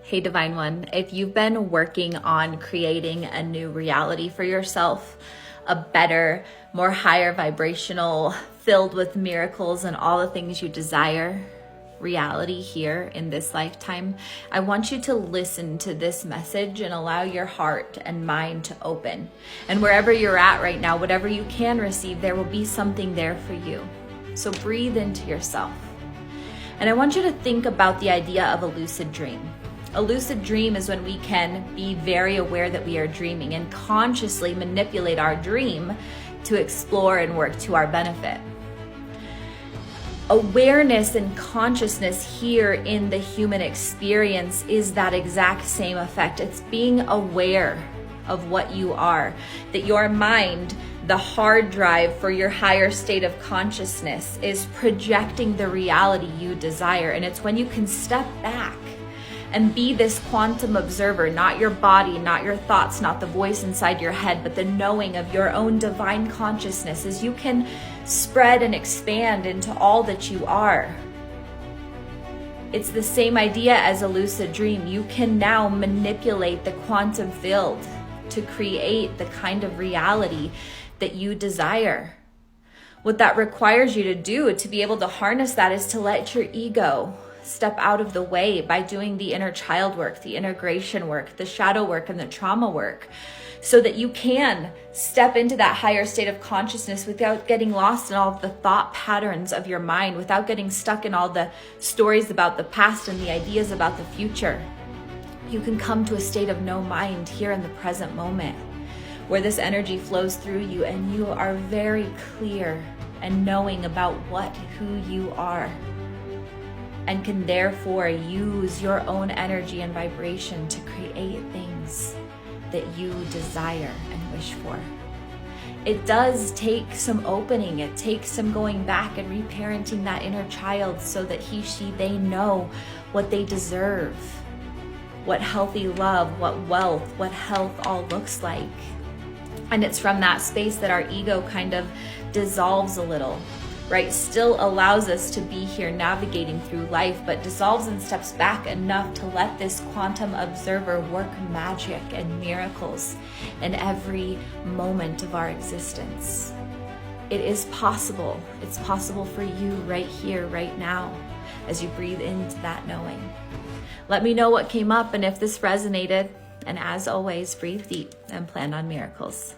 Hey, Divine One, if you've been working on creating a new reality for yourself, a better, more higher vibrational, filled with miracles and all the things you desire, reality here in this lifetime, I want you to listen to this message and allow your heart and mind to open. And wherever you're at right now, whatever you can receive, there will be something there for you. So breathe into yourself. And I want you to think about the idea of a lucid dream. A lucid dream is when we can be very aware that we are dreaming and consciously manipulate our dream to explore and work to our benefit. Awareness and consciousness here in the human experience is that exact same effect. It's being aware of what you are, that your mind, the hard drive for your higher state of consciousness, is projecting the reality you desire. And it's when you can step back and be this quantum observer, not your body, not your thoughts, not the voice inside your head, but the knowing of your own divine consciousness, as you can spread and expand into all that you are. It's the same idea as a lucid dream. You can now manipulate the quantum field to create the kind of reality that you desire. What that requires you to do to be able to harness that is to let your ego step out of the way by doing the inner child work, the integration work, the shadow work, and the trauma work, so that you can step into that higher state of consciousness without getting lost in all of the thought patterns of your mind, without getting stuck in all the stories about the past and the ideas about the future. You can come to a state of no mind here in the present moment, where this energy flows through you and you are very clear and knowing about who you are, and can therefore use your own energy and vibration to create things that you desire and wish for. It does take some opening. It takes some going back and reparenting that inner child so that he, she, they know what they deserve, what healthy love, what wealth, what health all looks like. And it's from that space that our ego kind of dissolves a little, right? Still allows us to be here navigating through life, but dissolves and steps back enough to let this quantum observer work magic and miracles in every moment of our existence. It is possible. It's possible for you right here, right now, as you breathe into that knowing. Let me know what came up and if this resonated. And as always, breathe deep and plan on miracles.